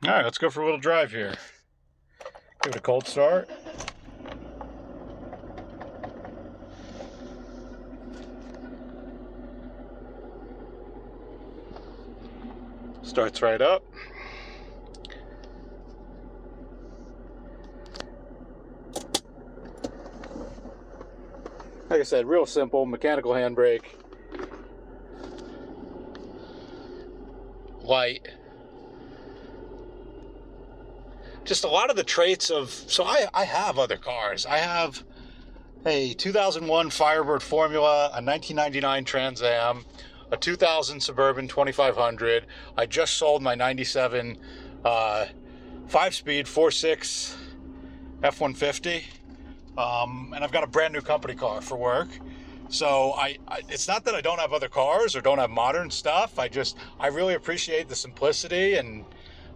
All right, let's go for a little drive here. Give it a cold start. Starts right up. Like I said, real simple mechanical handbrake. Light. Just a lot of the traits of, so I have other cars. I have a 2001 Firebird Formula, a 1999 Trans Am, a 2000 Suburban 2500. I just sold my 97 5-speed 4.6 F-150. And I've got a brand new company car for work. So it's not that I don't have other cars or don't have modern stuff. I really appreciate the simplicity and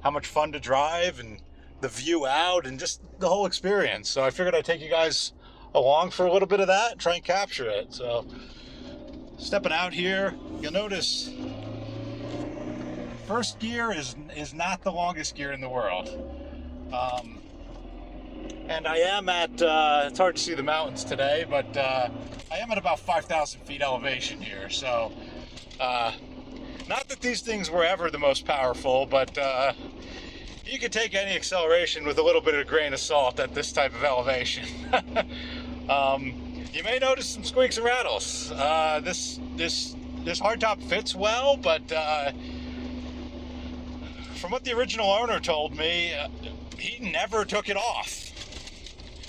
how much fun to drive and the view out and just the whole experience. So I figured I'd take you guys along for a little bit of that and try and capture it. So stepping out here, you'll notice first gear is not the longest gear in the world. And I am at, it's hard to see the mountains today, but I am at about 5,000 feet elevation here. So, not that these things were ever the most powerful, but you can take any acceleration with a little bit of a grain of salt at this type of elevation. You may notice some squeaks and rattles. This hardtop fits well, but from what the original owner told me, he never took it off.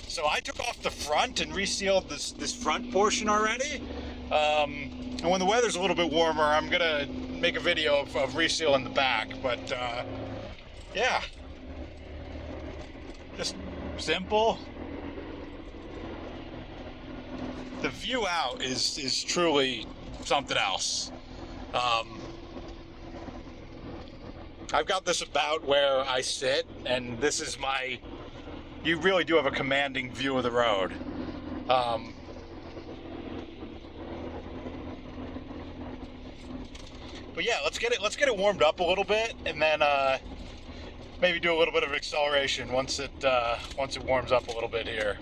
So I took off the front and resealed this front portion already. And when the weather's a little bit warmer, I'm gonna make a video of resealing the back. But yeah, just simple. The view out is truly something else. I've got this about where I sit, and this is you really do have a commanding view of the road. But yeah, let's get it warmed up a little bit, and then maybe do a little bit of acceleration once it warms up a little bit here.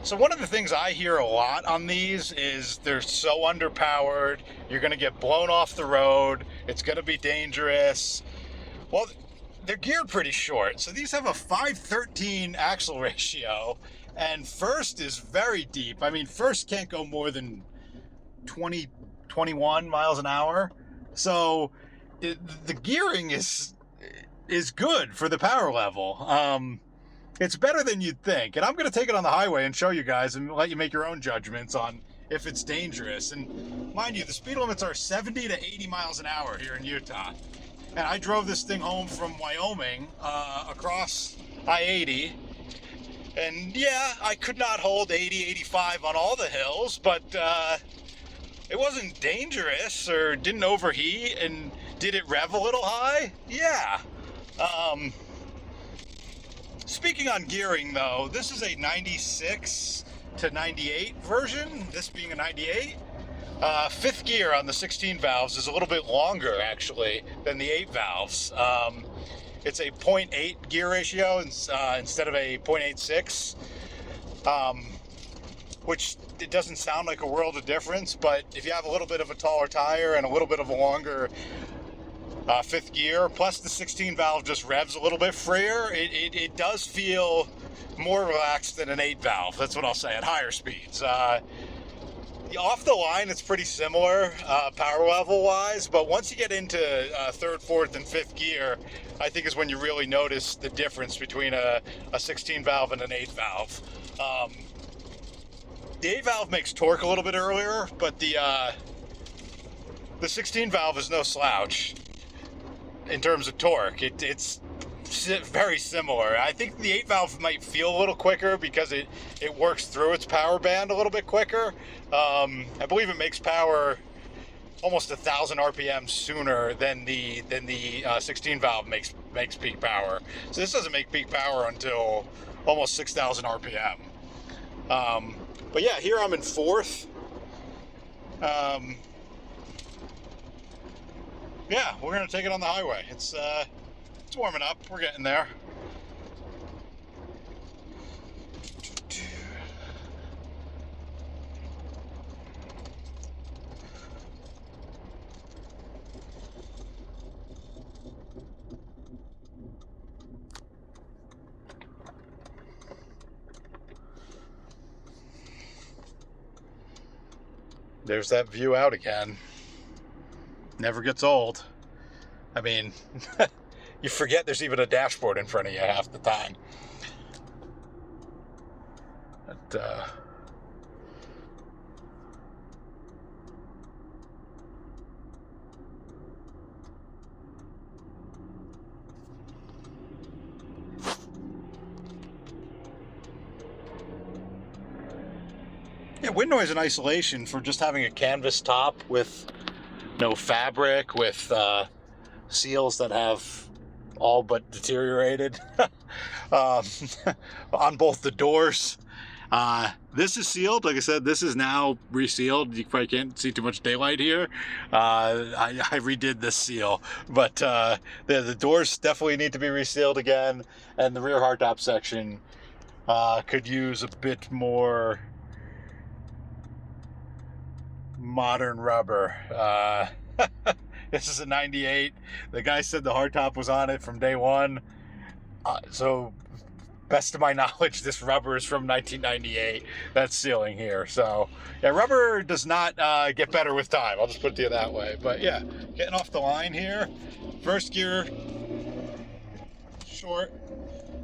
So one of the things I hear a lot on these is they're so underpowered, you're gonna get blown off the road, it's gonna be dangerous. Well, they're geared pretty short. So these have a 5:13 axle ratio, and first is very deep. I mean, first can't go more than 20, 21 miles an hour. So the gearing is good for the power level. It's better than you'd think. And I'm going to take it on the highway and show you guys and let you make your own judgments on if it's dangerous. And mind you, the speed limits are 70 to 80 miles an hour here in Utah. And I drove this thing home from Wyoming across I-80. And yeah, I could not hold 80, 85 on all the hills, but it wasn't dangerous or didn't overheat. And did it rev a little high? Yeah. Speaking on gearing though, this is a 96 to 98 version, this being a 98. Fifth gear on the 16 valves is a little bit longer actually than the 8 valves. It's a 0.8 gear ratio instead of a 0.86, which it doesn't sound like a world of difference, but if you have a little bit of a taller tire and a little bit of a longer fifth gear, plus the 16 valve just revs a little bit freer, it does feel more relaxed than an 8 valve. That's what I'll say at higher speeds. Off the line, it's pretty similar power level wise, but once you get into third, fourth, and fifth gear, I think is when you really notice the difference between a 16 valve and an 8 valve. The 8 valve makes torque a little bit earlier, but the 16 valve is no slouch in terms of torque. It's very similar. I think the 8 valve might feel a little quicker because it works through its power band a little bit quicker. I believe it makes power almost 1,000 RPM sooner than the 16 valve makes peak power. So this doesn't make peak power until almost 6,000 RPM. But yeah, here I'm in fourth. yeah, we're gonna take it on the highway. It's warming up. We're getting there. There's that view out again. Never gets old. I mean, you forget there's even a dashboard in front of you half the time. But, yeah, wind noise and isolation for just having a canvas top with no fabric, with seals that have all but deteriorated on both the doors. This is sealed. Like I said, this is now resealed. You probably can't see too much daylight here. I redid this seal, but the doors definitely need to be resealed again, and the rear hardtop section could use a bit more modern rubber. This is a 98. The guy said the hardtop was on it from day one. So best of my knowledge, this rubber is from 1998. That's sealing here. So yeah, rubber does not get better with time. I'll just put it to you that way. But yeah, getting off the line here. First gear, short.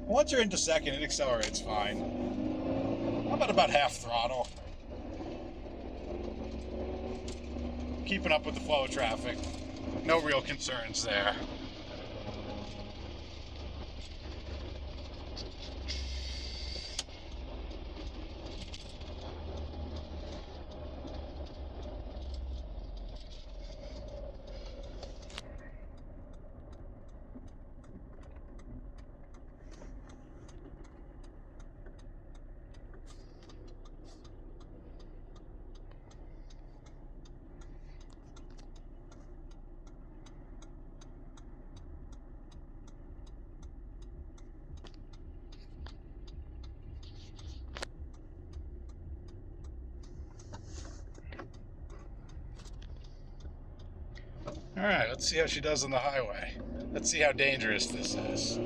Once you're into second, it accelerates fine. I'm at about half throttle. Keeping up with the flow of traffic. No real concerns there. All right, let's see how she does on the highway. Let's see how dangerous this is.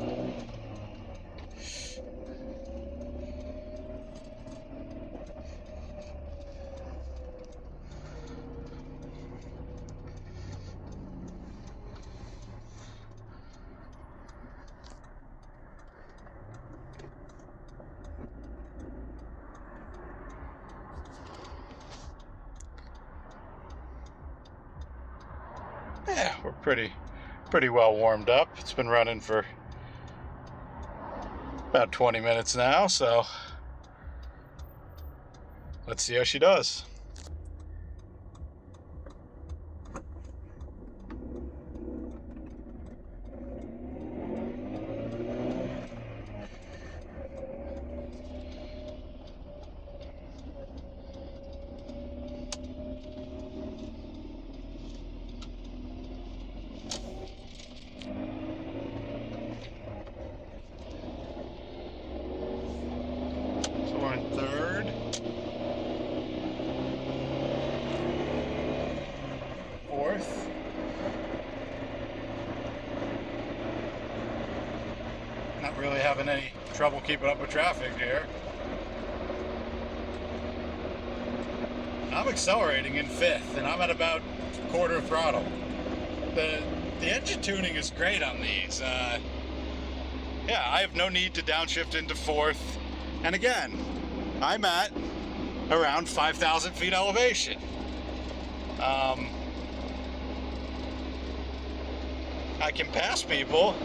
Yeah, we're pretty well warmed up. It's been running for about 20 minutes now, so let's see how she does. We're in third. Fourth. Not really having any trouble keeping up with traffic here. I'm accelerating in fifth, and I'm at about quarter throttle. The engine tuning is great on these. Yeah, I have no need to downshift into fourth. And again, I'm at around 5,000 feet elevation. I can pass people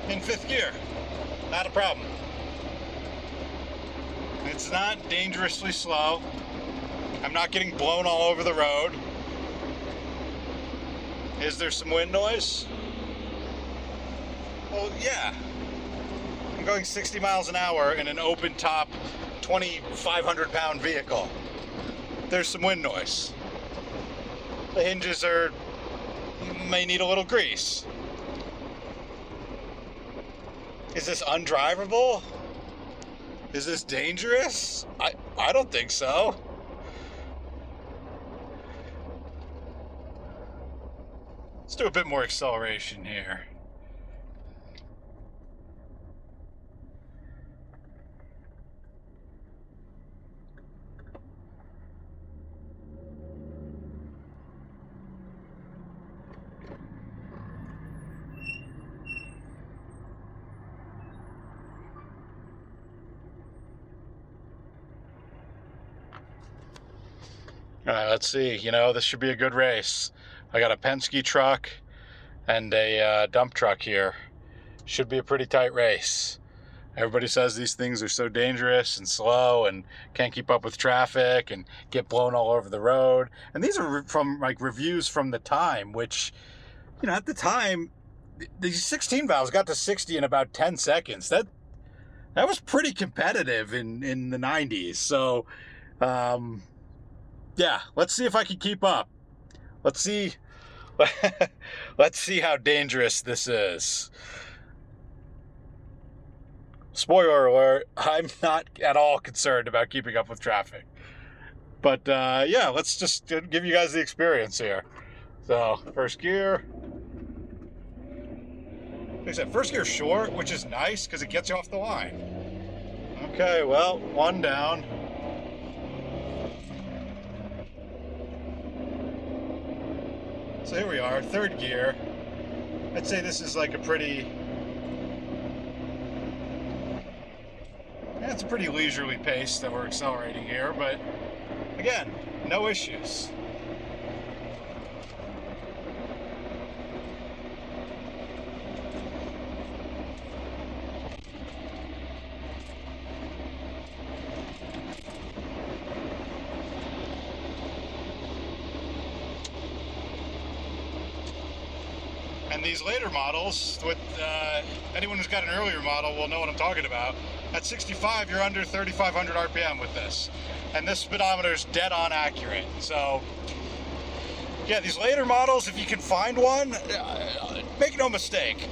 in fifth gear, not a problem. It's not dangerously slow. I'm not getting blown all over the road. Is there some wind noise? Well, yeah. I'm going 60 miles an hour in an open top 2,500 pound vehicle. There's some wind noise. The hinges are may need a little grease. Is this undrivable? Is this dangerous? I don't think so. Let's do a bit more acceleration here. All right, let's see. You know, this should be a good race. I got a Penske truck and a dump truck here. Should be a pretty tight race. Everybody says these things are so dangerous and slow and can't keep up with traffic and get blown all over the road. And these are from like reviews from the time, which, you know, at the time, these 16 valves got to 60 in about 10 seconds. That was pretty competitive in the 90s. So, yeah, let's see if I can keep up. Let's see how dangerous this is. Spoiler alert, I'm not at all concerned about keeping up with traffic. But yeah, let's just give you guys the experience here. So, first gear. Like I said, first gear short, which is nice because it gets you off the line. Okay, well, one down. So here we are, third gear. I'd say this is like a pretty... Yeah, it's a pretty leisurely pace that we're accelerating here, but again, no issues. And these later models, with anyone who's got an earlier model will know what I'm talking about. At 65, you're under 3,500 RPM with this. And this speedometer is dead on accurate. So, yeah, these later models, if you can find one, make no mistake.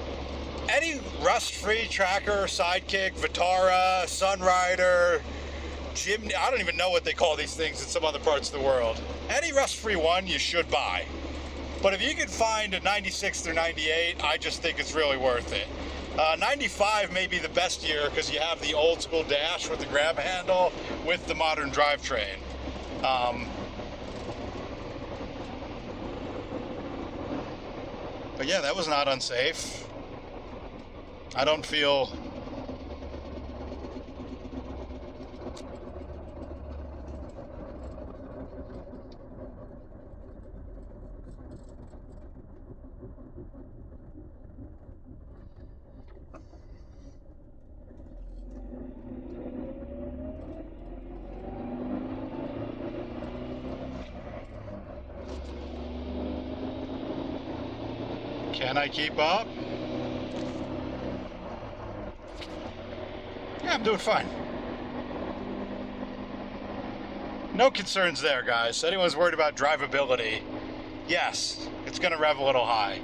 Any rust-free tracker, Sidekick, Vitara, Sunrider, I don't even know what they call these things in some other parts of the world. Any rust-free one you should buy. But if you can find a 96 through 98, I just think it's really worth it. 95 may be the best year because you have the old school dash with the grab handle with the modern drivetrain. But yeah, that was not unsafe. I don't feel... Can I keep up? Yeah, I'm doing fine. No concerns there, guys. Anyone's worried about drivability, yes, it's going to rev a little high.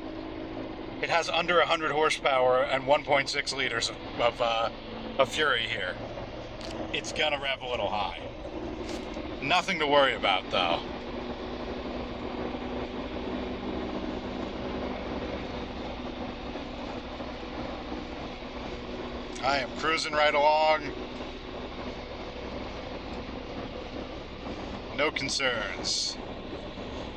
It has under 100 horsepower and 1.6 liters of fury here. It's going to rev a little high. Nothing to worry about, though. I am cruising right along. No concerns.